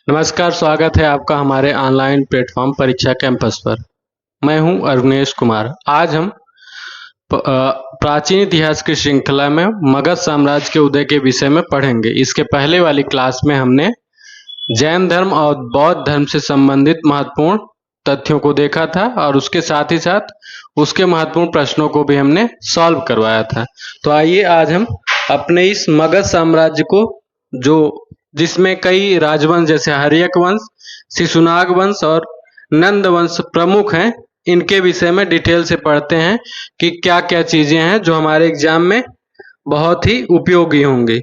नमस्कार, स्वागत है आपका हमारे ऑनलाइन प्लेटफॉर्म परीक्षा कैंपस पर। मैं हूं अरुणेश कुमार। आज हम प्राचीन इतिहास की श्रृंखला में मगध साम्राज्य के उदय के विषय में पढ़ेंगे। इसके पहले वाली क्लास में हमने जैन धर्म और बौद्ध धर्म से संबंधित महत्वपूर्ण तथ्यों को देखा था और उसके साथ ही साथ उसके महत्वपूर्ण प्रश्नों को भी हमने सॉल्व करवाया था। तो आइए आज हम अपने इस मगध साम्राज्य को, जो जिसमें कई राजवंश जैसे हर्यक वंश, शिशुनाग वंश और नंद वंश प्रमुख हैं, इनके विषय में डिटेल से पढ़ते हैं कि क्या क्या चीजें हैं जो हमारे एग्जाम में बहुत ही उपयोगी होंगी।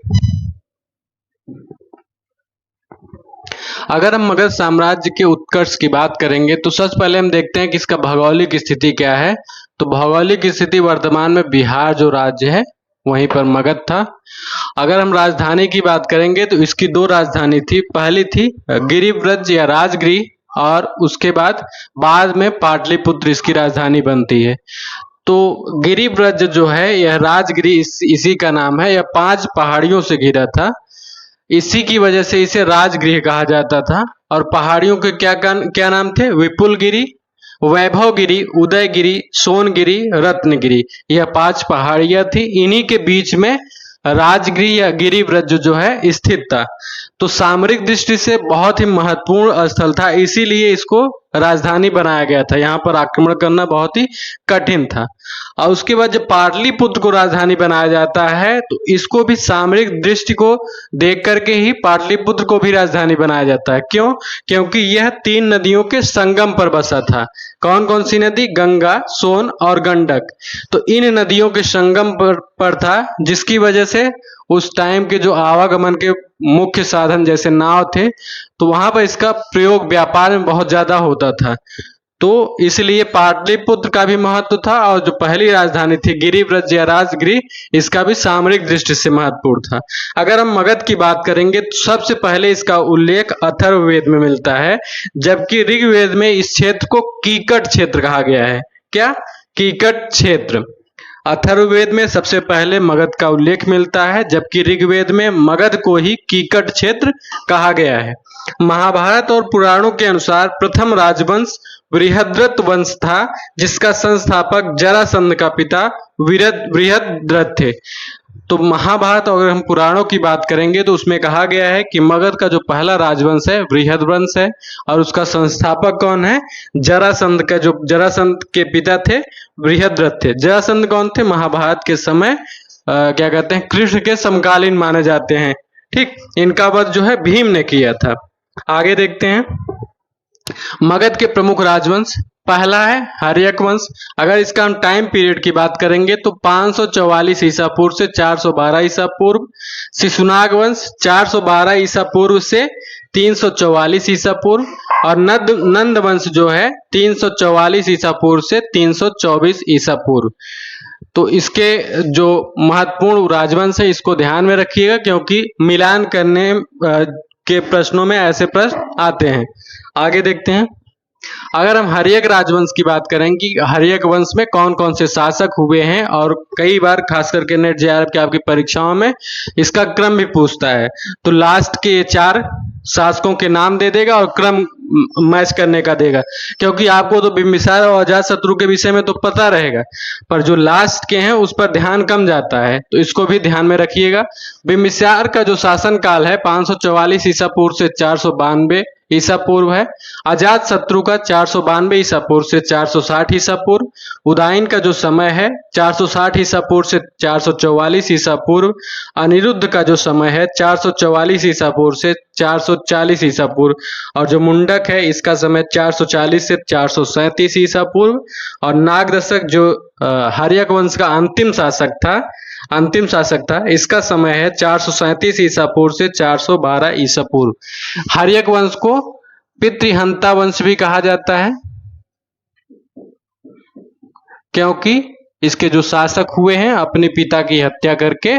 अगर हम मगध साम्राज्य के उत्कर्ष की बात करेंगे तो सबसे पहले हम देखते हैं कि इसका भौगोलिक स्थिति क्या है। तो भौगोलिक स्थिति वर्तमान में बिहार जो राज्य है वहीं पर मगध था। अगर हम राजधानी की बात करेंगे तो इसकी दो राजधानी थी। पहली थी गिरिव्रज या राजगृह और उसके बाद में पाटलिपुत्र इसकी राजधानी बनती है। तो गिरिव्रज जो है यह राजगृह इसी का नाम है। यह 5 पहाड़ियों से घिरा था, इसी की वजह से इसे राजगृह कहा जाता था। और पहाड़ियों के क्या नाम थे? विपुलगिरी, वैभवगिरी, उदयगिरी, सोनगिरी, रत्नगिरी। यह 5 पहाड़ियां थी। इन्हीं के बीच में राजगृह या गिरिव्रज जो है स्थित था। तो सामरिक दृष्टि से बहुत ही महत्वपूर्ण स्थल था, इसीलिए इसको राजधानी बनाया गया था। यहाँ पर आक्रमण करना बहुत ही कठिन था। और उसके बाद जब पाटलिपुत्र को राजधानी बनाया जाता है तो इसको भी सामरिक दृष्टि को देख करके ही पाटलिपुत्र को भी राजधानी बनाया जाता है। क्यों? क्योंकि यह 3 नदियों के संगम पर बसा था। कौन कौन सी नदी? गंगा, सोन और गंडक। तो इन नदियों के संगम पर था, जिसकी वजह से उस टाइम के जो आवागमन के मुख्य साधन जैसे नाव थे, तो वहां पर इसका प्रयोग व्यापार में बहुत ज्यादा होता था। तो इसलिए पाटलिपुत्र का भी महत्व था और जो पहली राजधानी थी गिरिव्रज या राजगृह, इसका भी सामरिक दृष्टि से महत्वपूर्ण था। अगर हम मगध की बात करेंगे तो सबसे पहले इसका उल्लेख अथर्ववेद में मिलता है, जबकि ऋग्वेद में इस क्षेत्र को कीकट क्षेत्र कहा गया है। क्या? कीकट क्षेत्र। अथर्ववेद में सबसे पहले मगध का उल्लेख मिलता है, जबकि ऋग्वेद में मगध को ही कीकट क्षेत्र कहा गया है। महाभारत और पुराणों के अनुसार प्रथम राजवंश बृहद्रथ वंश था, जिसका संस्थापक जरासंध का पिता बृहद्रथ थे। तो महाभारत और अगर हम पुराणों की बात करेंगे तो उसमें कहा गया है कि मगध का जो पहला राजवंश है बृहद्वंश है और उसका संस्थापक कौन है? जरासंध का, जो जरासंध के पिता थे बृहद्रथ थे। जरासंध कौन थे? महाभारत के समय क्या कहते हैं, कृष्ण के समकालीन माने जाते हैं। ठीक, इनका वध जो है भीम ने किया था। आगे देखते हैं मगध के प्रमुख राजवंश। पहला है हर्यक वंश। अगर इसका हम टाइम पीरियड की बात करेंगे तो 544 ईसा पूर्व से 412 ईसा पूर्व। शिशुनाग वंश 412 ईसा पूर्व से 344 ईसा पूर्व। और नंद वंश जो है 344 ईसा पूर्व से 324 ईसा पूर्व। तो इसके जो महत्वपूर्ण राजवंश है इसको ध्यान में रखिएगा, क्योंकि मिलान करने के प्रश्नों में ऐसे प्रश्न आते हैं। आगे देखते हैं, अगर हम हर्यक राजवंश की बात करें कि हर्यक वंश में कौन कौन से शासक हुए हैं, और कई बार खास करके नेट जेआरएफ की आपकी परीक्षाओं में इसका क्रम भी पूछता है, तो लास्ट के 4 शासकों के नाम दे देगा और क्रम मैच करने का देगा। क्योंकि आपको तो बिंबिसार और अजातशत्रु के विषय में तो पता रहेगा, पर जो लास्ट के हैं उस पर ध्यान कम जाता है, तो इसको भी ध्यान में रखिएगा। बिंबिसार का जो शासन काल है 544 ईसा पूर्व से 492 ईसा पूर्व है। अजातशत्रु का 492 ईसा पूर्व से 460 ईसा पूर्व। उदयन का जो समय है 460 ईसा पूर्व से 444 ईसा पूर्व। अनिरुद्ध का जो समय है 444 ईसा पूर्व से 440 ईसा पूर्व। और जो मुंडक है इसका समय 440 से 437 ईसा पूर्व। और नागदशक जो हर्यक वंश का अंतिम शासक था, इसका समय है 437 ईसा पूर्व से 412 ईसा पूर्व। हर्यक वंश को पितृहंता वंश भी कहा जाता है, क्योंकि इसके जो शासक हुए हैं अपने पिता की हत्या करके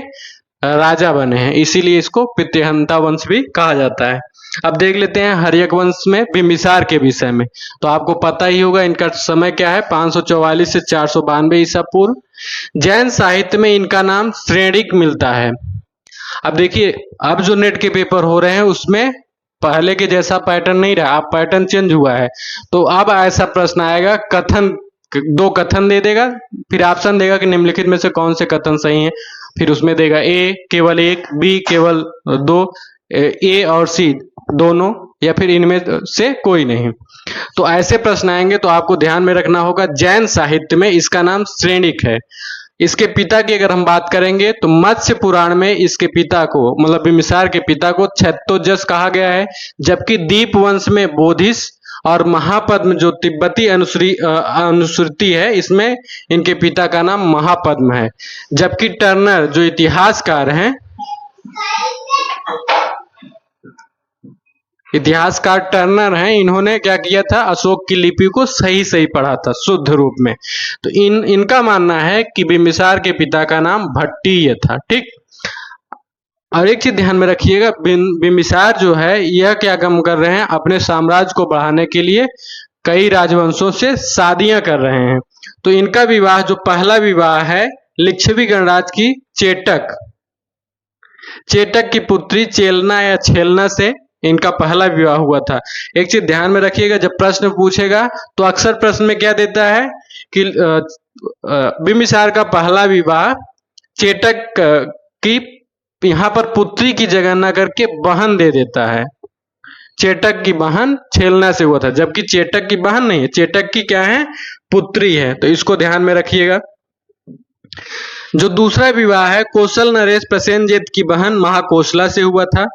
राजा बने हैं, इसीलिए इसको पितृहंता वंश भी कहा जाता है। अब देख लेते हैं हर्यक वंश में बिंबिसार के विषय में। तो आपको पता ही होगा इनका समय क्या है, 544 से 492 ईसा पूर्व। जैन साहित्य में इनका नाम श्रेणिक मिलता है। अब देखिए, अब जो नेट के पेपर हो रहे हैं उसमें पहले के जैसा पैटर्न नहीं रहा, अब पैटर्न चेंज हुआ है। तो अब ऐसा प्रश्न आएगा, कथन, दो कथन दे देगा, फिर ऑप्शन देगा कि निम्नलिखित में से कौन से कथन सही है, फिर उसमें देगा ए केवल एक, बी केवल दो, ए और सी दोनों, या फिर इनमें से कोई नहीं। तो ऐसे प्रश्न आएंगे तो आपको ध्यान में रखना होगा। जैन साहित्य में इसका नाम श्रेणिक है। इसके पिता की अगर हम बात करेंगे तो मत्स्य पुराण में इसके पिता को, मतलब बिम्बिसार के पिता को क्षैत्रोजस कहा गया है, जबकि दीप वंश में बोधिस और महापद्म जो तिब्बती अनुश्रुति है, इसमें इनके पिता का नाम महापद्म है। जबकि टर्नर जो इतिहासकार हैं, इतिहासकार टर्नर हैं, इन्होंने क्या किया था, अशोक की लिपि को सही सही पढ़ा था शुद्ध रूप में। तो इनका मानना है कि बिम्बिसार के पिता का नाम भट्टीय था। ठीक, और एक चीज ध्यान में रखिएगा, बिम्बिसार जो है यह क्या काम कर रहे हैं, अपने साम्राज्य को बढ़ाने के लिए कई राजवंशों से शादियां कर रहे हैं। तो इनका विवाह, जो पहला विवाह है, लिच्छवी गणराज्य की चेटक की पुत्री चेलना या छेलना से इनका पहला विवाह हुआ था। एक चीज ध्यान में रखिएगा, जब प्रश्न पूछेगा तो अक्सर प्रश्न में क्या देता है कि बिम्बिसार का पहला विवाह चेटक की यहाँ पर पुत्री की जगह न करके बहन दे देता है। चेटक की बहन छेलना से हुआ था, जबकि चेटक की बहन नहीं है, चेटक की क्या है, पुत्री है। तो इसको ध्यान में रखिएगा। जो दूसरा विवाह है, कौशल नरेश प्रसेनजीत की बहन महाकोशला से हुआ था।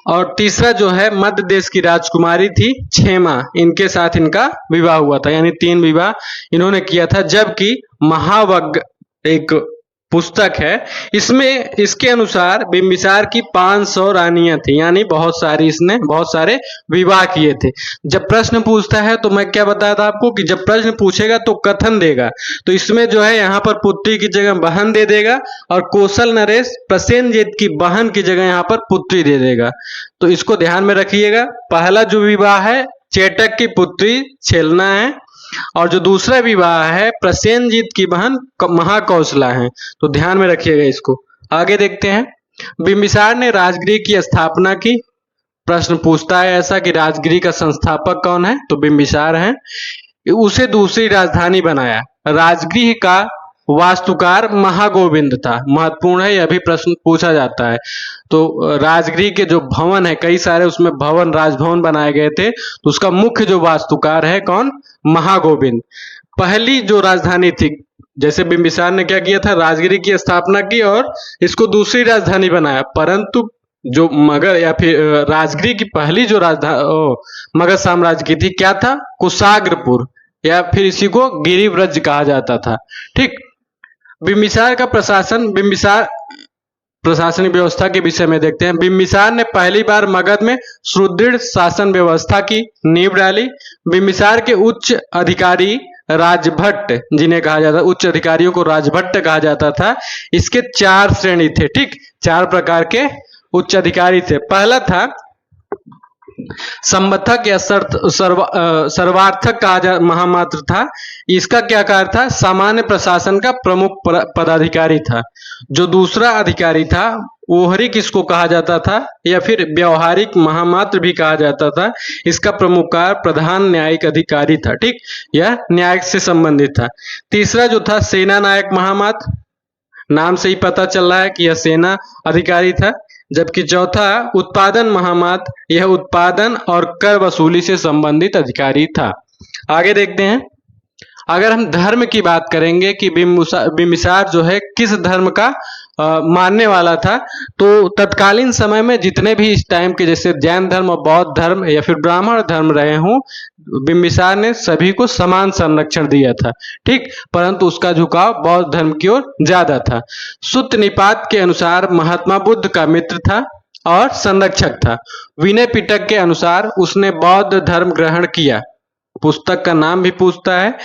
और तीसरा जो है, मध्य देश की राजकुमारी थी क्षेमा, इनके साथ इनका विवाह हुआ था। यानी 3 विवाह इन्होंने किया था। जबकि महावग्ग एक पुस्तक है, इसमें इसके अनुसार बिम्बिसार की 500 रानियां थी, यानी बहुत सारे विवाह किए थे। जब प्रश्न पूछता है तो मैं क्या बताया था आपको कि जब प्रश्न पूछेगा तो कथन देगा, तो इसमें जो है यहाँ पर पुत्री की जगह बहन दे देगा, और कौशल नरेश प्रसेनजीत की बहन की जगह यहाँ पर पुत्री दे देगा। तो इसको ध्यान में रखिएगा। पहला जो विवाह है चेटक की पुत्री छेलना है, और जो दूसरा विवाह है प्रसेनजीत की बहन महाकौशला है। तो ध्यान में रखिएगा इसको। आगे देखते हैं, बिम्बिसार ने राजगृह की स्थापना की। प्रश्न पूछता है ऐसा कि राजगृह का संस्थापक कौन है, तो बिम्बिसार हैं। उसे दूसरी राजधानी बनाया। राजगृह का वास्तुकार महागोविंद था। महत्वपूर्ण है, यह भी प्रश्न पूछा जाता है। तो राजगृह के जो भवन है, कई सारे उसमें भवन, राजभवन बनाए गए थे, तो उसका मुख्य जो वास्तुकार है कौन, महागोविंद। पहली जो राजधानी थी, जैसे बिम्बिसार ने क्या किया था, राजगृह की स्थापना की और इसको दूसरी राजधानी बनाया, परंतु जो मगध या फिर राजगृह की पहली जो राजधानी मगध साम्राज्य की थी, क्या था, कुशाग्रपुर, या फिर इसी को गिरिव्रज कहा जाता था। ठीक, बिम्बिसार का प्रशासनिक व्यवस्था के विषय में देखते हैं। बिम्बिसार ने पहली बार मगध में सुदृढ़ शासन व्यवस्था की नींव डाली। बिम्बिसार के उच्च अधिकारी राजभट्ट, जिन्हें कहा जाता, उच्च अधिकारियों को राजभट्ट कहा जाता था। इसके 4 श्रेणी थे। ठीक, 4 प्रकार के उच्च अधिकारी थे। पहला था संबद्धक या सर्वार्थक कहा महामात्र था। इसका क्या कार्य था, सामान्य प्रशासन का प्रमुख पदाधिकारी था। जो दूसरा अधिकारी था ओहरी किसको कहा जाता था, या फिर व्यवहारिक महामात्र भी कहा जाता था। इसका प्रमुख कार्य प्रधान न्यायिक अधिकारी था। ठीक, यह न्यायिक से संबंधित था। तीसरा जो था सेना नायक महामात्र, नाम से ही पता चल रहा है कि यह सेना अधिकारी था। जबकि चौथा उत्पादन महामात्र, यह उत्पादन और कर वसूली से संबंधित अधिकारी था। आगे देखते हैं, अगर हम धर्म की बात करेंगे कि बिम्बिसार जो है किस धर्म का मानने वाला था, तो तत्कालीन समय में जितने भी इस टाइम के जैसे जैन धर्म और बौद्ध धर्म या फिर ब्राह्मण धर्म रहे हों, बिम्बिसार ने सभी को समान संरक्षण दिया था। ठीक, परंतु उसका झुकाव बौद्ध धर्म की ओर ज्यादा था। सुत्त निपात के अनुसार महात्मा बुद्ध का मित्र था और संरक्षक था। विनय पिटक के अनुसार उसने बौद्ध धर्म ग्रहण किया। पुस्तक का नाम भी पूछता है,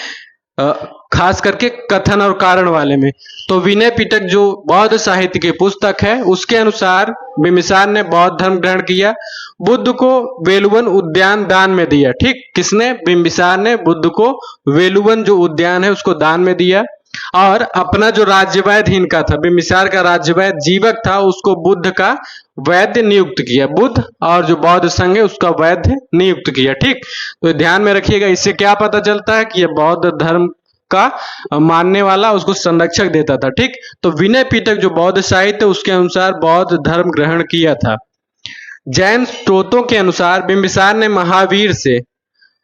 खास करके कथन और कारण वाले में। तो विनय पिटक जो बौद्ध साहित्य की पुस्तक है, उसके अनुसार बिम्बिसार ने बौद्ध धर्म ग्रहण किया। बुद्ध को वेलुवन उद्यान दान में दिया। ठीक, किसने, बिम्बिसार ने बुद्ध को वेलुवन जो उद्यान है उसको दान में दिया। और अपना जो राज्यवैद्य इनका था, बिम्बिसार का राज्यवैद्य जीवक था, उसको बुद्ध का वैद्य नियुक्त किया। बुद्ध और जो बौद्ध संघ है उसका वैद्य नियुक्त किया। ठीक, तो ध्यान में रखिएगा। इससे क्या पता चलता है कि ये बौद्ध धर्म का मानने वाला उसको संरक्षक देता था। ठीक, तो विनय पिटक जो बौद्ध साहित्य उसके अनुसार बौद्ध धर्म ग्रहण किया था। जैन स्रोतों के अनुसार बिम्बिसार ने महावीर से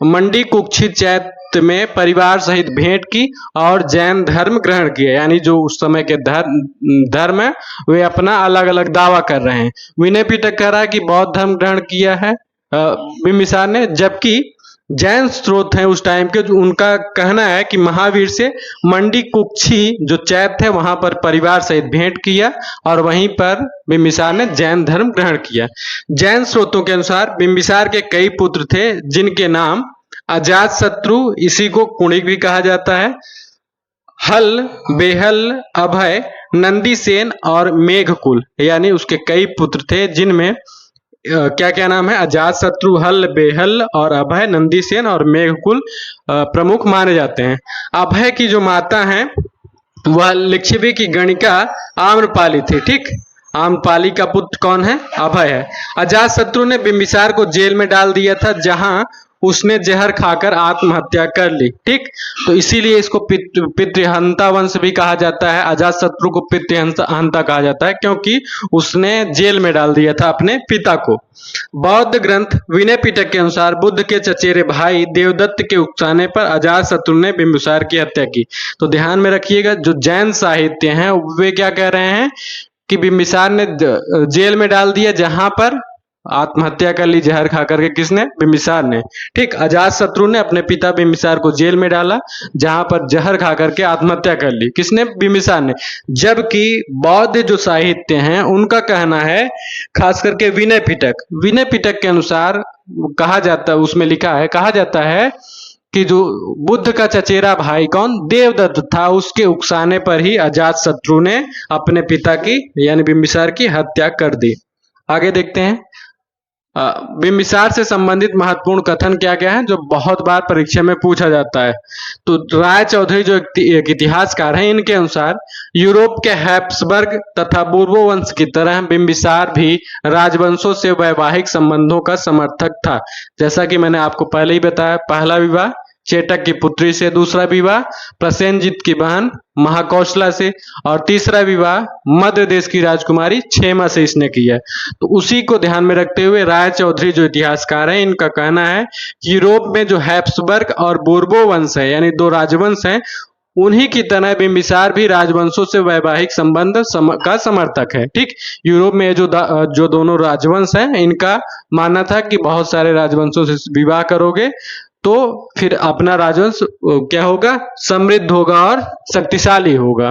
मंडी कुक्षित चैत्य में परिवार सहित भेंट की और जैन धर्म ग्रहण किया। यानी जो उस समय के धर्म है वे अपना अलग अलग दावा कर रहे हैं। विनय पिटक कह रहा है कि बौद्ध धर्म ग्रहण किया है बिम्बिसार ने, जबकि जैन स्रोत हैं उस टाइम के, जो उनका कहना है कि महावीर से मंडी कुक्षी जो चैत्य है वहां पर परिवार सहित भेंट किया और वहीं पर बिम्बिसार ने जैन धर्म ग्रहण किया। जैन स्रोतों के अनुसार बिम्बिसार के कई पुत्र थे जिनके नाम अजातशत्रु, इसी को कुणिक भी कहा जाता है, हल, बेहल, अभय, नंदीसेन और मेघकुल, यानी उसके कई पुत्र थे जिनमें क्या क्या नाम है, अजातशत्रु, हल, बेहल और अभय, नंदीसेन और मेघकुल प्रमुख माने जाते हैं। अभय की जो माता हैं वह लिच्छवी की गणिका आम्रपाली थी। ठीक, आम्रपाली का पुत्र कौन है, अभय है। अजातशत्रु ने बिम्बिसार को जेल में डाल दिया था जहां उसने जहर खाकर आत्महत्या कर ली। ठीक, तो इसीलिए इसको पितृहंता वंश भी कहा जाता है। अजातशत्रु को पितृहंता कहा जाता है क्योंकि उसने जेल में डाल दिया था अपने पिता को। बौद्ध ग्रंथ विनय पिटक के अनुसार बुद्ध के चचेरे भाई देवदत्त के उकसाने पर अजातशत्रु ने बिम्बिसार की हत्या की। तो ध्यान में रखिएगा, जो जैन साहित्य हैं वे क्या कह रहे हैं कि बिम्बिसार ने जेल में डाल दिया जहां पर आत्महत्या कर ली जहर खा करके। किसने, बिम्बिसार ने। ठीक, अजातशत्रु ने अपने पिता बिम्बिसार को जेल में डाला जहां पर जहर खा करके आत्महत्या कर ली। किसने, बिम्बिसार ने। जबकि बौद्ध जो साहित्य हैं उनका कहना है, खास करके विनय पिटक के अनुसार कहा जाता है, उसमें लिखा है, कहा जाता है कि जो बुद्ध का चचेरा भाई कौन, देवदत्त था, उसके उकसाने पर ही अजातशत्रु ने अपने पिता की यानी बिम्बिसार की हत्या कर दी। आगे देखते हैं, बिम्बिसार से संबंधित महत्वपूर्ण कथन क्या क्या है जो बहुत बार परीक्षा में पूछा जाता है। तो राय चौधरी जो एक इतिहासकार हैं, इनके अनुसार यूरोप के हैप्सबर्ग तथा बूर्बो वंश की तरह बिम्बिसार भी राजवंशों से वैवाहिक संबंधों का समर्थक था। जैसा कि मैंने आपको पहले ही बताया, पहला विवाह चेटक की पुत्री से, दूसरा विवाह प्रसेनजीत की बहन महाकौशला से और तीसरा विवाह मध्य देश की राजकुमारी क्षेमा से इसने किया। तो उसी को ध्यान में रखते हुए राय चौधरी जो इतिहासकार हैं, इनका कहना है कि यूरोप में जो हैप्सबर्ग और बोर्बो वंश है यानी दो राजवंश हैं, उन्हीं की तरह बिम्बिसार भी राजवंशों से वैवाहिक संबंध का समर्थक है। ठीक, यूरोप में जो दोनों राजवंश हैं, इनका मानना था कि बहुत सारे राजवंशों से विवाह करोगे तो फिर अपना राजवंश क्या होगा, समृद्ध होगा और शक्तिशाली होगा।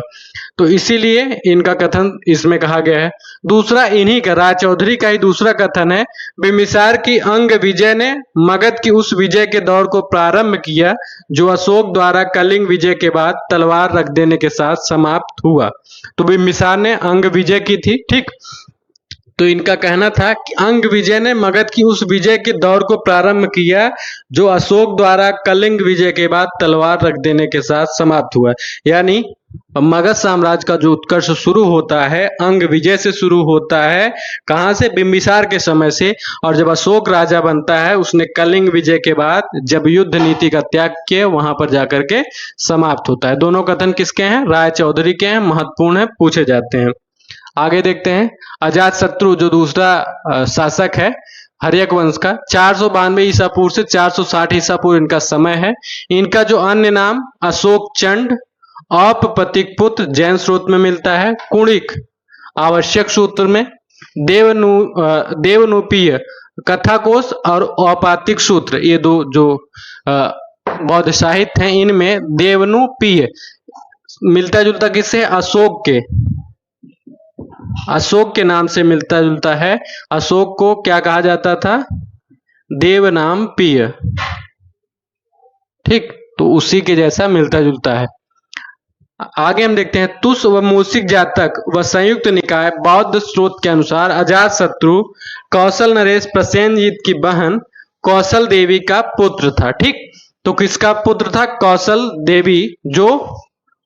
तो इसीलिए इनका कथन इसमें कहा गया है। दूसरा इन्हीं का, राय चौधरी का ही दूसरा कथन है, बिम्बिसार की अंग विजय ने मगध की उस विजय के दौर को प्रारंभ किया जो अशोक द्वारा कलिंग विजय के बाद तलवार रख देने के साथ समाप्त हुआ। तो बिम्बिसार ने अंग विजय की थी। ठीक, तो इनका कहना था कि अंग विजय ने मगध की उस विजय के दौर को प्रारंभ किया जो अशोक द्वारा कलिंग विजय के बाद तलवार रख देने के साथ समाप्त हुआ। यानी मगध साम्राज्य का जो उत्कर्ष शुरू होता है अंग विजय से शुरू होता है। कहां से, बिम्बिसार के समय से। और जब अशोक राजा बनता है उसने कलिंग विजय के बाद जब युद्ध नीति का त्याग किया वहां पर जाकर के समाप्त होता है। दोनों कथन किसके हैं, राय चौधरी के हैं, महत्वपूर्ण है, पूछे जाते हैं। आगे देखते हैं, अजातशत्रु जो दूसरा शासक है हर्यक वंश का, 492 ईसा पूर्व से 460 ईसा पूर्व इनका समय है। इनका जो अन्य नाम अशोक चंड, औपपतिक पुत्र जैन स्रोत में मिलता है, कुणिक आवश्यक सूत्र में, देवनूपीय कथाकोश और औपातिक सूत्र, ये दो जो बौद्ध साहित्य हैं इनमें देवनूपीय मिलता जुलता किससे, अशोक के नाम से मिलता जुलता है। अशोक को क्या कहा जाता था, देवनाम पीय। ठीक, तो उसी के जैसा मिलता जुलता है। आगे हम देखते हैं, तुस व मूसिक जातक व संयुक्त निकाय बौद्ध स्रोत के अनुसार अजातशत्रु कौशल नरेश प्रसेनजीत की बहन कौशल देवी का पुत्र था। ठीक, तो किसका पुत्र था, कौशल देवी जो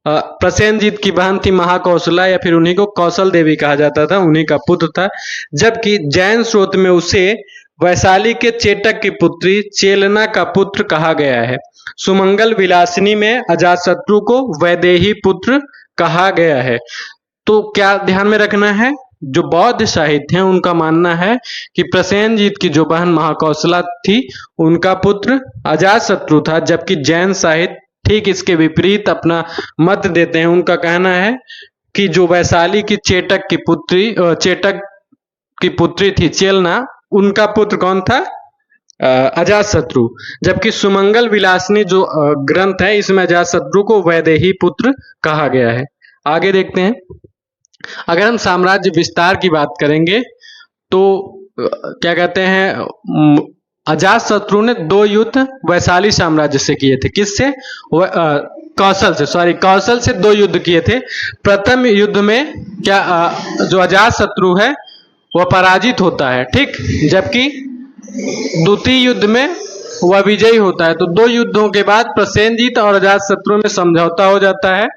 प्रसेनजीत की बहन थी महाकौशला, या फिर उन्हीं को कौशल देवी कहा जाता था, उन्हीं का पुत्र था। जबकि जैन स्रोत में उसे वैशाली के चेटक की पुत्री चेलना का पुत्र कहा गया है। सुमंगल विलासिनी में अजातशत्रु को वैदेही पुत्र कहा गया है। तो क्या ध्यान में रखना है, जो बौद्ध साहित्य है उनका मानना है कि प्रसेनजीत की जो बहन महाकौशला थी उनका पुत्र अजातशत्रु था, जबकि जैन साहित्य ठीक इसके विपरीत अपना मत देते हैं। उनका कहना है कि जो वैशाली की चेटक की पुत्री थी चेलना, उनका पुत्र कौन था? अजातशत्रु। जबकि सुमंगल विलासिनी जो ग्रंथ है इसमें अजातशत्रु को वैदेही पुत्र कहा गया है। आगे देखते हैं। अगर हम साम्राज्य विस्तार की बात करेंगे तो क्या कहते हैं, अजातशत्रु ने 2 युद्ध वैशाली साम्राज्य से किए थे। किससे? कौशल से 2 युद्ध किए थे। प्रथम युद्ध में जो अजातशत्रु है वह पराजित होता है, ठीक, जबकि द्वितीय युद्ध में वह विजयी होता है। तो 2 युद्धों के बाद प्रसेनजीत और अजातशत्रु में समझौता हो जाता है,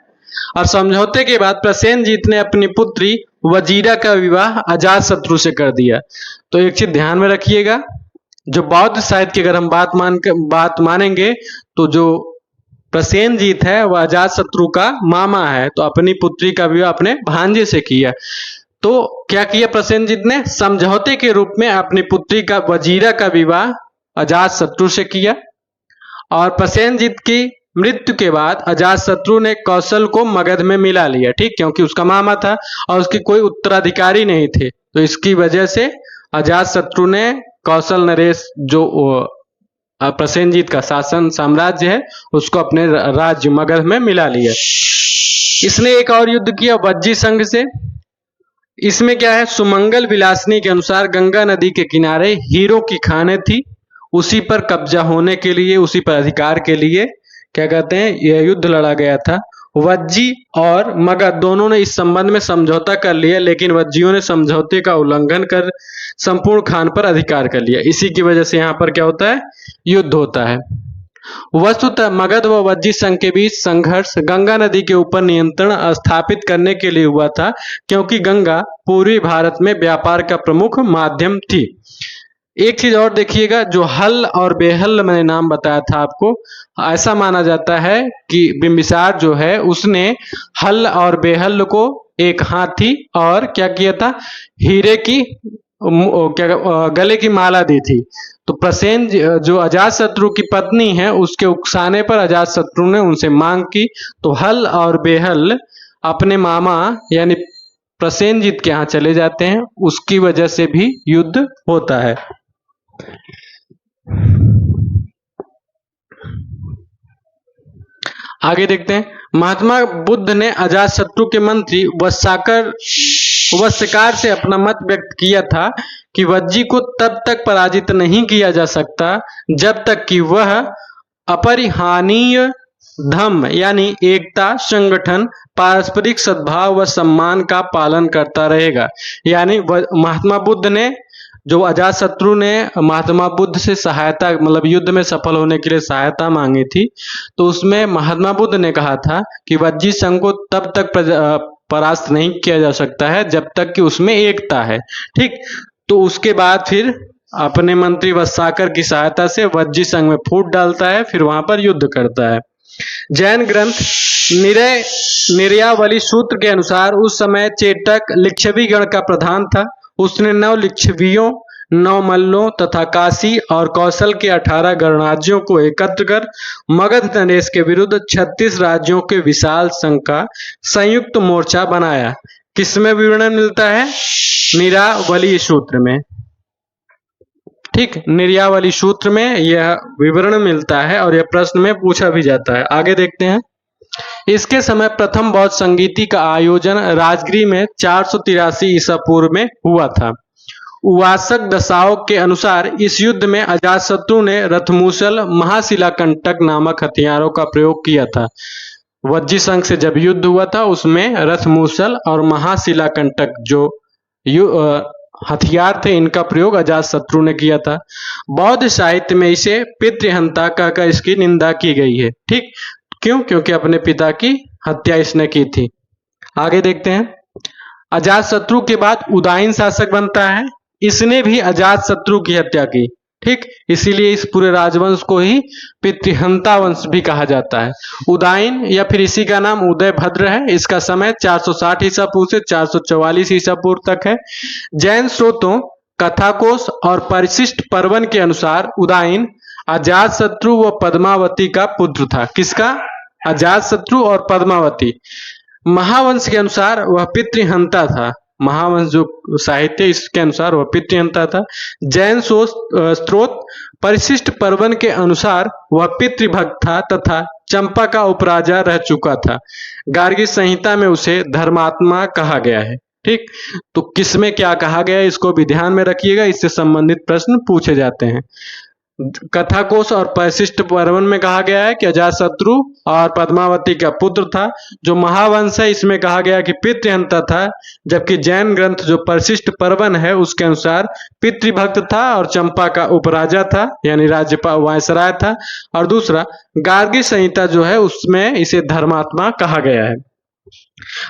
और समझौते के बाद प्रसेनजीत ने अपनी पुत्री वजीरा का विवाह अजातशत्रु से कर दिया। तो एक चीज ध्यान में रखिएगा, जो बौद्ध साहित्य की अगर हम बात मानेंगे तो जो प्रसेनजीत है वह अजातशत्रु का मामा है, तो अपनी पुत्री का विवाह अपने भांजे से किया। तो क्या किया प्रसेनजीत ने? समझौते के रूप में अपनी पुत्री का वजीरा का विवाह अजातशत्रु से किया। और प्रसेनजीत की मृत्यु के बाद अजातशत्रु ने कौशल को मगध में मिला लिया, ठीक, क्योंकि उसका मामा था और उसके कोई उत्तराधिकारी नहीं थे। तो इसकी वजह से अजातशत्रु ने कौशल नरेश जो प्रसेनजीत का शासन साम्राज्य है उसको अपने राज्य मगध में मिला लिया। इसने एक और युद्ध किया वज्जी संघ से। इसमें क्या है, सुमंगल विलासिनी के अनुसार गंगा नदी के किनारे हीरो की खानें थी, उसी पर कब्जा होने के लिए, उसी पर अधिकार के लिए क्या कहते हैं यह युद्ध लड़ा गया था। वज्जी और मगध दोनों ने इस संबंध में समझौता कर लिया, लेकिन वज्जियों ने समझौते का उल्लंघन कर संपूर्ण खान पर अधिकार कर लिया। इसी की वजह से यहाँ पर क्या होता है, युद्ध होता है। वस्तुतः मगध व वज्जी संघ के बीच संघर्ष गंगा नदी के ऊपर नियंत्रण स्थापित करने के लिए हुआ था, क्योंकि गंगा पूर्वी भारत में व्यापार का प्रमुख माध्यम थी। एक चीज और देखिएगा, जो हल और बेहल मैंने नाम बताया था आपको, ऐसा माना जाता है कि बिंबिसार जो है उसने हल और बेहल को एक हाथी और क्या किया था, हीरे की गले की माला दी थी। तो प्रसेन जो अजातशत्रु की पत्नी है उसके उकसाने पर अजातशत्रु ने उनसे मांग की, तो हल और बेहल अपने मामा यानी प्रसेनजीत के यहाँ चले जाते हैं, उसकी वजह से भी युद्ध होता है। आगे देखते हैं। महात्मा बुद्ध ने अजातशत्रु के मंत्री वस्यकार से अपना मत व्यक्त किया था कि वज्जी को तब तक पराजित नहीं किया जा सकता जब तक कि वह अपरिहानीय धम्म यानी एकता, संगठन, पारस्परिक सद्भाव व सम्मान का पालन करता रहेगा। यानी महात्मा बुद्ध ने जो अजातशत्रु ने महात्मा बुद्ध से सहायता मतलब युद्ध में सफल होने के लिए सहायता मांगी थी, तो उसमें महात्मा बुद्ध ने कहा था कि वज्जी संघ को तब तक परास्त नहीं किया जा सकता है जब तक कि उसमें एकता है, ठीक। तो उसके बाद फिर अपने मंत्री वत्साकर की सहायता से वज्जी संघ में फूट डालता है, फिर वहां पर युद्ध करता है। जैन ग्रंथ निर्यावली सूत्र के अनुसार उस समय चेटक लिच्छवी गण का प्रधान था। उसने 9 लिच्छवियों, 9 मल्लों तथा काशी और कौशल के 18 गणराज्यों को एकत्र कर मगध नरेश के विरुद्ध 36 राज्यों के विशाल संघ का संयुक्त मोर्चा बनाया। किसमें विवरण मिलता है? निर्यावली सूत्र में, ठीक, निर्यावली सूत्र में यह विवरण मिलता है और यह प्रश्न में पूछा भी जाता है। आगे देखते हैं। इसके समय प्रथम बौद्ध संगीति का आयोजन राजगृह में 483 ईसा पूर्व में हुआ था। उवासक दशाओं के अनुसार इस युद्ध में अजातशत्रु ने रथमूसल, महाशिलाकंटक नामक हथियारों का प्रयोग किया था। वज्जी संघ से जब युद्ध हुआ था उसमें रथमूसल और महाशिलाकंटक जो हथियार थे इनका प्रयोग अजातशत्रु ने किया था। बौद्ध साहित्य में इसे पितृहंता कहकर इसकी निंदा की गई है, ठीक। क्यों? क्योंकि अपने पिता की हत्या इसने की थी। आगे देखते हैं। अजातशत्रु के बाद उदयन शासक बनता है, इसने भी अजातशत्रु की हत्या की। ठीक, इसीलिए इस पूरे राजवंश को ही पितृहंता वंश भी कहा जाता है। उदयन या फिर इसी का नाम उदयभद्र है। इसका समय 460 ईसा पूर्व से 444 ईसा पूर्व तक है। जैन स्रोतों, कथाकोश और परिशिष्ट पर्वन के अनुसार उदयन अजातशत्रु व पद्मावती का पुत्र था। किसका? अजातशत्रु और पद्मावती। महावंश के अनुसार वह पितृहंता था। महावंश जो साहित्य इसके अनुसार वह पितृहंता था। जैन स्रोत परिशिष्ट पर्वन के अनुसार वह पितृभक्त था तथा चंपा का उपराजा रह चुका था। गार्गी संहिता में उसे धर्मात्मा कहा गया है। ठीक, तो किसमें क्या कहा गया है इसको भी ध्यान में रखिएगा, इससे संबंधित प्रश्न पूछे जाते हैं। कथाकोश और परिशिष्ट पर्वन में कहा गया है कि अजातशत्रु और पद्मावती का पुत्र था। जो महावंश है इसमें कहा गया कि पितृहंता था, जबकि जैन ग्रंथ जो परिशिष्ट पर्वन है उसके अनुसार पितृभक्त था और चंपा का उपराजा था, यानी राज्यपाल वायसराय था। और दूसरा गार्गी संहिता जो है उसमें इसे धर्मात्मा कहा गया है।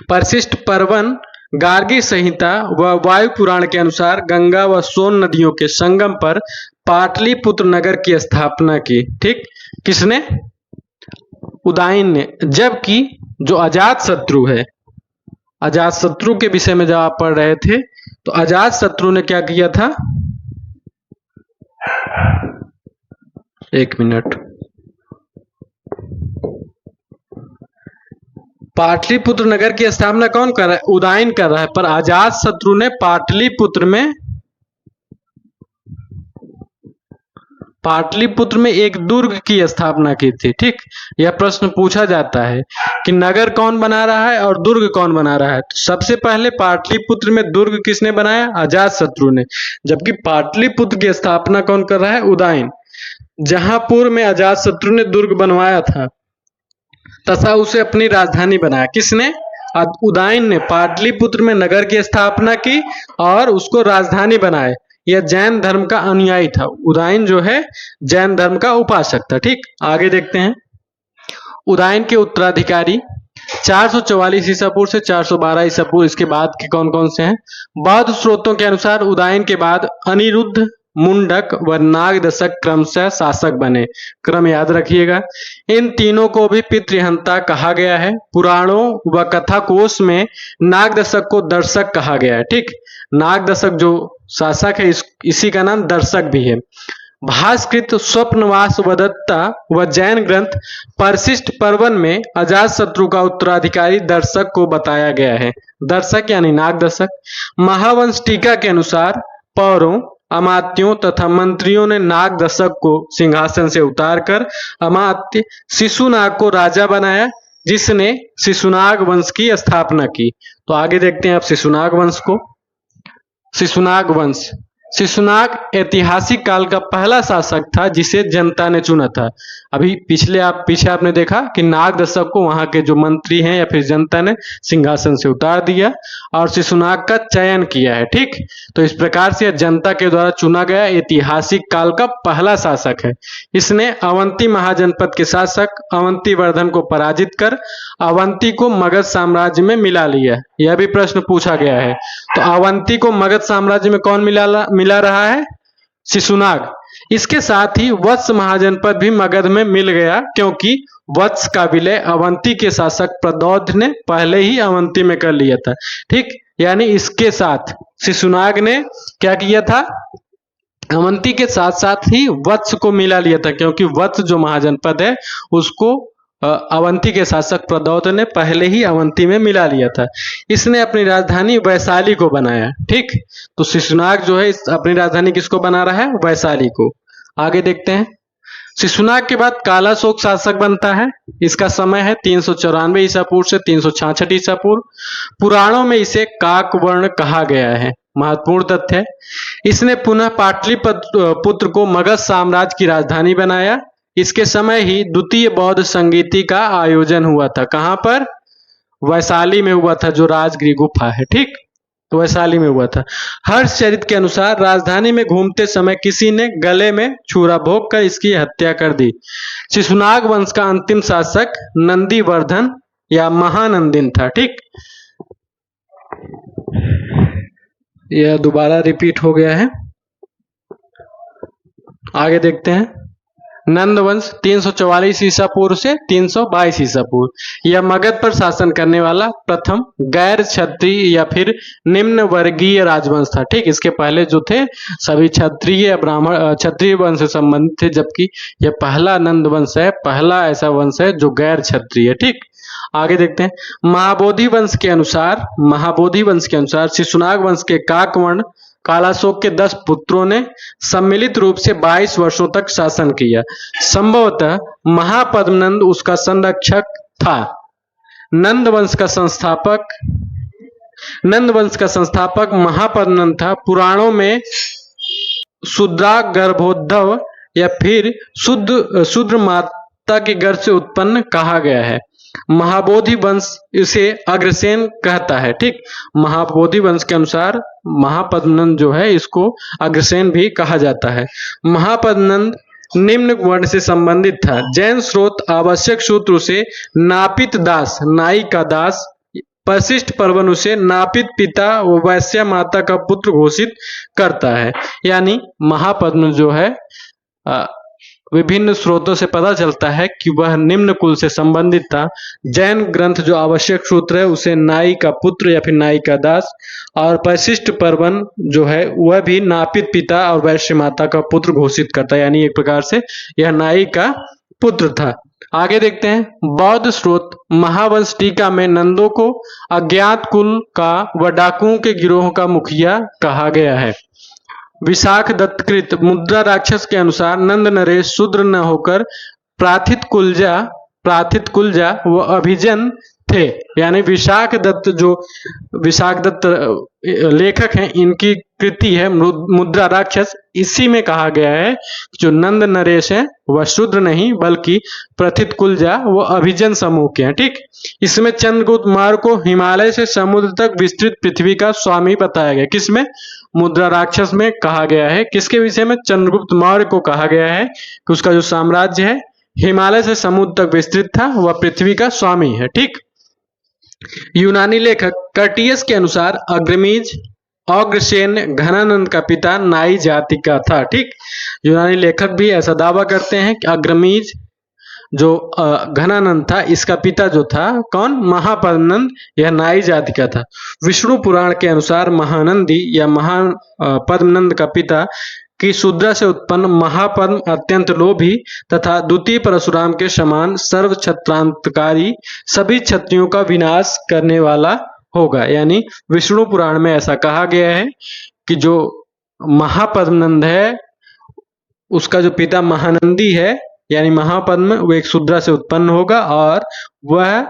परिशिष्ट पर्वन, गार्गी संहिता व वायु पुराण के अनुसार गंगा व सोन नदियों के संगम पर पाटलिपुत्र नगर की स्थापना की। ठीक, किसने? उदयन ने। जबकि जो अजातशत्रु है, अजातशत्रु के विषय में जब आप पढ़ रहे थे तो अजातशत्रु ने क्या किया था? एक मिनट। पाटलिपुत्र नगर की स्थापना कौन कर रहा है? उदयन कर रहा है। पर अजातशत्रु ने पाटलिपुत्र में एक दुर्ग की स्थापना की थी। ठीक, यह प्रश्न पूछा जाता है कि नगर कौन बना रहा है और दुर्ग कौन बना रहा है। तो सबसे पहले पाटलिपुत्र में दुर्ग किसने बनाया? अजातशत्रु ने। जबकि पाटलिपुत्र की स्थापना कौन कर रहा है? उदयन। जहां पूर्व में अजातशत्रु ने दुर्ग बनवाया था तथा उसे अपनी राजधानी बनाया। किसने? उदयन ने पाटलिपुत्र में नगर की स्थापना की और उसको राजधानी बनाया। यह जैन धर्म का अनुयायी था। उदयन जो है जैन धर्म का उपासक था। ठीक, आगे देखते हैं। उदयन के उत्तराधिकारी 444 ईसा पूर्व से 412 ईसा पूर्व, इसके बाद के कौन कौन से हैं? बौद्ध स्रोतों के अनुसार उदयन के बाद अनिरुद्ध, मुंडक व नागदशक क्रमशः शासक बने। क्रम याद रखिएगा। इन तीनों को भी पितृहंता कहा गया है। पुराणों व कथाकोश में नागदशक को दर्शक कहा गया है। ठीक, नागदशक जो शासक है इसी का नाम दर्शक भी है। भास्कृत स्वप्नवास वदत्ता व जैन ग्रंथ परिशिष्ट पर्वन में अजातशत्रु का उत्तराधिकारी दर्शक को बताया गया है। दर्शक यानी नागदशक। महावंश टीका के अनुसार पौरों, अमात्यों तथा मंत्रियों ने नागदशक को सिंहासन से उतारकर अमात्य शिशुनाग को राजा बनाया, जिसने शिशुनाग वंश की स्थापना की। तो आगे देखते हैं आप शिशुनाग वंश को। शिशुनाग वंश। शिशुनाग ऐतिहासिक काल का पहला शासक था जिसे जनता ने चुना था। अभी पीछे आपने देखा कि नागदशक को वहां के जो मंत्री हैं या फिर जनता ने सिंहासन से उतार दिया और शिशुनाग का चयन किया है। ठीक, तो इस प्रकार से जनता के द्वारा चुना गया ऐतिहासिक काल का पहला शासक है। इसने अवंती महाजनपद के शासक अवंती वर्धन को पराजित कर अवंती को मगध साम्राज्य में मिला लिया। यह भी प्रश्न पूछा गया है। तो अवंती को मगध साम्राज्य में कौन मिला रहा है? शिशुनाग। इसके साथ ही वत्स महाजनपद भी मगध में मिल गया, क्योंकि वत्स का विलय अवंती के शासक प्रदौध ने पहले ही अवंती में कर लिया था। ठीक, यानी इसके साथ शिशुनाग ने क्या किया था? अवंती के साथ साथ ही वत्स को मिला लिया था, क्योंकि वत्स जो महाजनपद है उसको अवंती के शासक प्रदौत ने पहले ही अवंती में मिला लिया था। इसने अपनी राजधानी वैशाली को बनाया। ठीक, तो शिशुनाग जो है अपनी राजधानी किसको बना रहा है? वैशाली को। आगे देखते हैं। शिशुनाग के बाद कालाशोक शासक बनता है। इसका समय है 394 ईसा पूर्व से 366 ईसा पूर्व। पुराणों में इसे काकवर्ण कहा गया है। महत्वपूर्ण तथ्य है। इसने पुनः पाटलिपुत्र को मगध साम्राज्य की राजधानी बनाया। इसके समय ही द्वितीय बौद्ध संगीति का आयोजन हुआ था। कहां पर? वैशाली में हुआ था, जो राजगृह गुफा है। ठीक, तो वैशाली में हुआ था। हर्षचरित के अनुसार राजधानी में घूमते समय किसी ने गले में छुरा भोंक कर इसकी हत्या कर दी। शिशुनाग वंश का अंतिम शासक नंदीवर्धन या महानंदिन था। ठीक, यह दोबारा रिपीट हो गया है। आगे देखते हैं। नंदवंश 344 ईसा पूर्व से 322 ईसा पूर्व, यह मगध पर शासन करने वाला प्रथम गैर क्षत्रिय या फिर निम्न वर्गीय राजवंश था। ठीक, इसके पहले जो थे सभी क्षत्रिय या ब्राह्मण क्षत्रिय वंश से संबंधित थे, जबकि यह पहला नंदवंश है, पहला ऐसा वंश है जो गैर क्षत्रिय है। ठीक, आगे देखते हैं। महाबोधि वंश के अनुसार शिशुनाग वंश के काकवर्ण कालाशोक के 10 पुत्रों ने सम्मिलित रूप से 22 वर्षों तक शासन किया। संभवतः महापद्मनंद उसका संरक्षक था। नंद वंश का संस्थापक महापद्मनंद था। पुराणों में शूद्रा गर्भोद्भव या फिर शूद्र माता के गर्भ से उत्पन्न कहा गया है। महाबोधि वंश इसे अग्रसेन कहता है। ठीक, महाबोधि वंश के अनुसार महापद्मनंद जो है इसको अग्रसेन भी कहा जाता है। महापद्मनंद निम्न वर्ण से संबंधित था। जैन स्रोत आवश्यक सूत्र से नापित दास, नाई का दास, परिशिष्ट पर्वन उसे नापित पिता व वैश्या माता का पुत्र घोषित करता है। यानी महापद्म जो है विभिन्न स्रोतों से पता चलता है कि वह निम्न कुल से संबंधित था। जैन ग्रंथ जो आवश्यक सूत्र है उसे नाई का पुत्र या फिर नाई का दास, और परिशिष्ट पर्वन जो है वह भी नापित पिता और वैश्य माता का पुत्र घोषित करता है। यानी एक प्रकार से यह नाई का पुत्र था। आगे देखते हैं। बौद्ध स्रोत महावंश टीका में नंदों को अज्ञात कुल का व डाकुओं के गिरोह का मुखिया कहा गया है। विशाख दत्तकृत मुद्रा राक्षस के अनुसार नंद नरेश शूद्र न होकर प्राथित कुलजा व अभिजन थे। यानी विशाख दत्त लेखक हैं, इनकी कृति है मुद्रा राक्षस। इसी में कहा गया है जो नंद नरेश है वह शूद्र नहीं बल्कि प्रथित कुलजा व अभिजन समूह के हैं। ठीक, इसमें चंद्रगुप्त मौर्य को हिमालय से समुद्र तक विस्तृत पृथ्वी का स्वामी बताया गया। किसमें? मुद्रा राक्षस में कहा गया है। किसके विषय में? चंद्रगुप्त मौर्य को कहा गया है कि उसका जो साम्राज्य है हिमालय से समुद्र तक विस्तृत था, वह पृथ्वी का स्वामी है। ठीक, यूनानी लेखक कर्टियस के अनुसार अग्रसेन घनानंद का पिता नाई जाति का था। ठीक, यूनानी लेखक भी ऐसा दावा करते हैं कि अग्रमीज जो घनानंद था इसका पिता जो था कौन? महापद्मनंद, यह नाई जाति का था। विष्णु पुराण के अनुसार महानंदी या महापद्मनंद का पिता कि शूद्रा से उत्पन्न महापद्म अत्यंत लोभी तथा द्वितीय परशुराम के समान सर्व छत्रांतकारी, सभी क्षत्रियों का विनाश करने वाला होगा। यानी विष्णु पुराण में ऐसा कहा गया है कि जो महापद्मनंद है उसका जो पिता महानंदी है यानी महापद्म, वो एक शूद्रा से उत्पन्न होगा और वह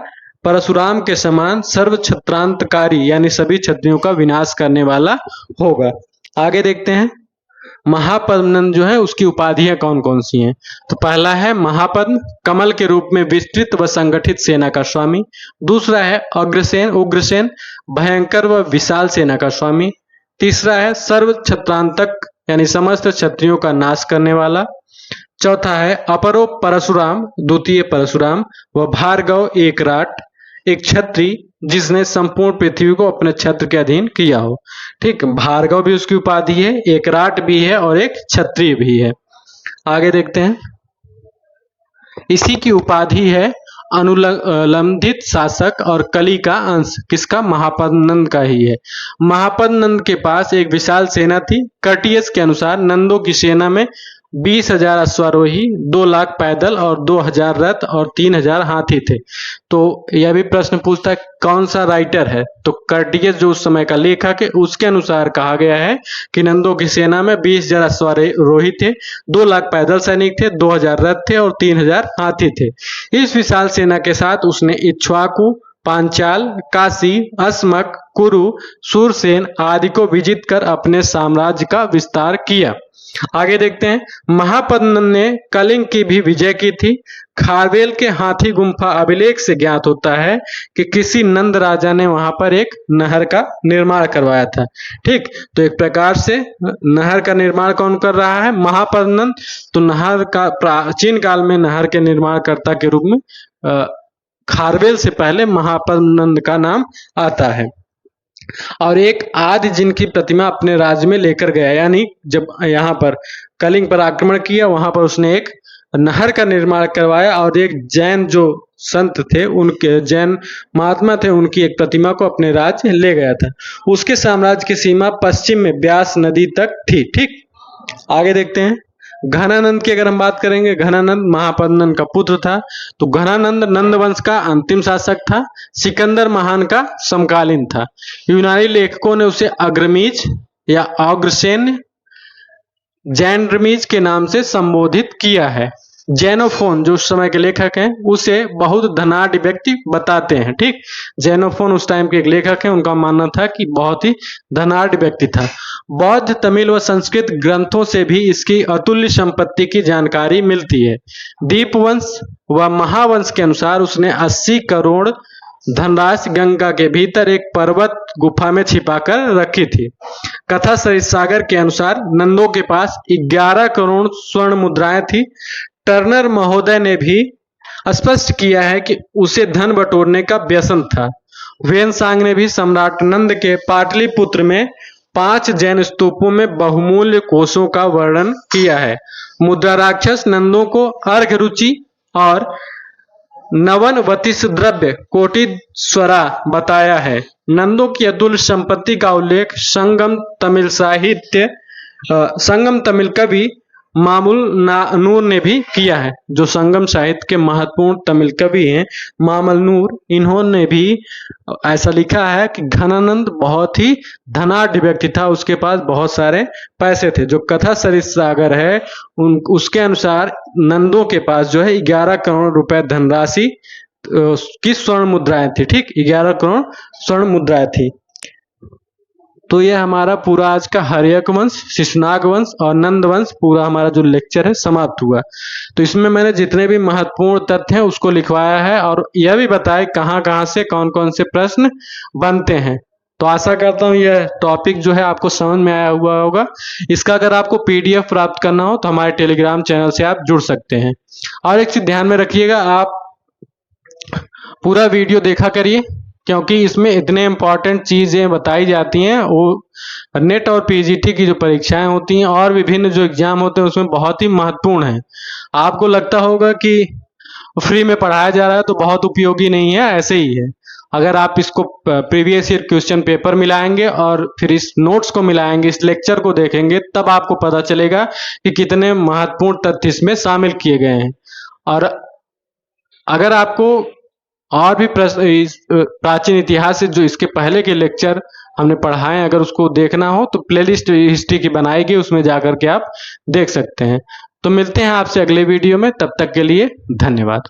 परशुराम के समान सर्व छत्रांतकारी यानी सभी क्षत्रियों का विनाश करने वाला होगा। आगे देखते हैं। महापद्मनंद जो है उसकी उपाधियां कौन कौन सी हैं? तो पहला है महापद्म, कमल के रूप में विस्तृत व संगठित सेना का स्वामी। दूसरा है उग्रसेन, भयंकर व विशाल सेना का स्वामी। तीसरा है सर्व छत्रांतक यानी समस्त क्षत्रियों का नाश करने वाला। चौथा है अपरो परशुराम, द्वितीय परशुराम, व भार्गव एक क्षत्रिय जिसने संपूर्ण पृथ्वी को अपने छत्र के अधीन किया हो। ठीक, भार्गव भी उसकी उपाधि है, एकराट भी है और एक क्षत्रिय भी है। आगे देखते हैं। इसी की उपाधि है अनुलंबित शासक और कली का अंश। किसका? महापद्मनंद का ही है। महापद्मनंद के पास एक विशाल सेना थी। कर्टियस के अनुसार नंदों की सेना में 20,000 अश्वारोही, 2 लाख पैदल और 2,000 रथ और 3,000 हाथी थे। तो यह भी प्रश्न पूछता है कौन सा राइटर है? तो कर्टियस जो उस समय का लेखक है उसके अनुसार कहा गया है कि नंदों की सेना में 20,000 अश्वारोही थे, 2 लाख पैदल सैनिक थे, 2,000 रथ थे और 3,000 हाथी थे। इस विशाल सेना के साथ उसने इक्ष्वाकु, पांचाल, काशी, अस्मक, कुरु, सूरसेन आदि को विजित कर अपने साम्राज्य का विस्तार किया। आगे देखते हैं। महापद्मनंद ने कलिंग की भी विजय की थी। खारवेल के हाथी गुम्फा अभिलेख से ज्ञात होता है कि किसी नंद राजा ने वहां पर एक नहर का निर्माण करवाया था। ठीक, तो एक प्रकार से नहर का निर्माण कौन कर रहा है? महापद्मनंद। तो नहर का प्राचीन काल में नहर के निर्माणकर्ता के रूप में खारवेल से पहले महापद नंद का नाम आता है। और एक आदि जिनकी प्रतिमा अपने राज्य में लेकर गया, यानी जब यहाँ पर कलिंग पर आक्रमण किया वहां पर उसने एक नहर का निर्माण करवाया और एक जैन जो संत थे, उनके जैन महात्मा थे, उनकी एक प्रतिमा को अपने राज्य ले गया था। उसके साम्राज्य की सीमा पश्चिम में ब्यास नदी तक थी। ठीक, आगे देखते हैं। घनानंद की अगर हम बात करेंगे, घनानंद महापद्मनंद का पुत्र था। तो घनानंद नंद वंश का अंतिम शासक था, सिकंदर महान का समकालीन था। यूनानी लेखकों ने उसे अग्रमीज या अग्रसेन जैनरमीज के नाम से संबोधित किया है। जेनोफोन जो उस समय के लेखक हैं उसे बहुत धनाढ़ व्यक्ति बताते हैं। ठीक, जेनोफोन उस टाइम के एक लेखक हैं, उनका मानना था कि बहुत ही धनाढ़ व्यक्ति था। बौद्ध, तमिल व संस्कृत ग्रंथों से भी इसकी अतुल्य संपत्ति की जानकारी मिलती है। दीपवंश व महावंश के अनुसार उसने 80 करोड़ धनराशि गंगा के भीतर एक पर्वत गुफा में छिपाकर रखी थी। कथा सरितसागर के अनुसार नंदों के पास 11 करोड़ स्वर्ण मुद्राएं थी। टर्नर महोदय ने भी स्पष्ट किया है कि उसे धन बटोरने का व्यसन था। वेनसांग ने भी सम्राट नंद के पाटलिपुत्र में 5 जैन स्तूपों में बहुमूल्य कोषों का वर्णन किया है। मुद्रा राक्षस नंदों को अर्घ रुचि और नवन वतिष द्रव्य कोटिस्वरा बताया है। नंदों की अतुल्य संपत्ति का उल्लेख संगम तमिल कवि मामुल नूर ने भी किया है। जो संगम साहित्य के महत्वपूर्ण तमिल कवि हैं मामल नूर, इन्होंने भी ऐसा लिखा है कि घनानंद बहुत ही धनाढ़ व्यक्ति था, उसके पास बहुत सारे पैसे थे। जो कथा सरितसागर है उसके अनुसार नंदों के पास जो है 11 करोड़ रुपए धनराशि की स्वर्ण मुद्राएं थी। ठीक, 11 करोड़ स्वर्ण मुद्राएं थी। तो ये हमारा पूरा आज का हर्यक वंश, शिशुनाग वंश और नंद वंश पूरा हमारा जो लेक्चर है समाप्त हुआ। तो इसमें मैंने जितने भी महत्वपूर्ण तथ्य हैं उसको लिखवाया है और यह भी बताया कहाँ कहाँ से कौन कौन से प्रश्न बनते हैं। तो आशा करता हूँ यह टॉपिक जो है आपको समझ में आया हुआ होगा। इसका अगर आपको PDF प्राप्त करना हो तो हमारे टेलीग्राम चैनल से आप जुड़ सकते हैं। और एक चीज ध्यान में रखिएगा, आप पूरा वीडियो देखा करिए, क्योंकि इसमें इतने इंपॉर्टेंट चीजें बताई जाती हैं। वो नेट और PGT की जो परीक्षाएं होती हैं और विभिन्न जो एग्जाम होते हैं उसमें बहुत ही महत्वपूर्ण है। आपको लगता होगा कि फ्री में पढ़ाया जा रहा है तो बहुत उपयोगी नहीं है, ऐसे ही है। अगर आप इसको प्रीवियस ईयर क्वेश्चन पेपर मिलाएंगे और फिर इस नोट्स को मिलाएंगे, इस लेक्चर को देखेंगे, तब आपको पता चलेगा कि कितने महत्वपूर्ण तथ्य इसमें शामिल किए गए हैं। और अगर आपको और भी प्राचीन इतिहास से जो इसके पहले के लेक्चर हमने पढ़ाए अगर उसको देखना हो तो प्लेलिस्ट हिस्ट्री की बनाई गई, उसमें जाकर के आप देख सकते हैं। तो मिलते हैं आपसे अगले वीडियो में, तब तक के लिए धन्यवाद।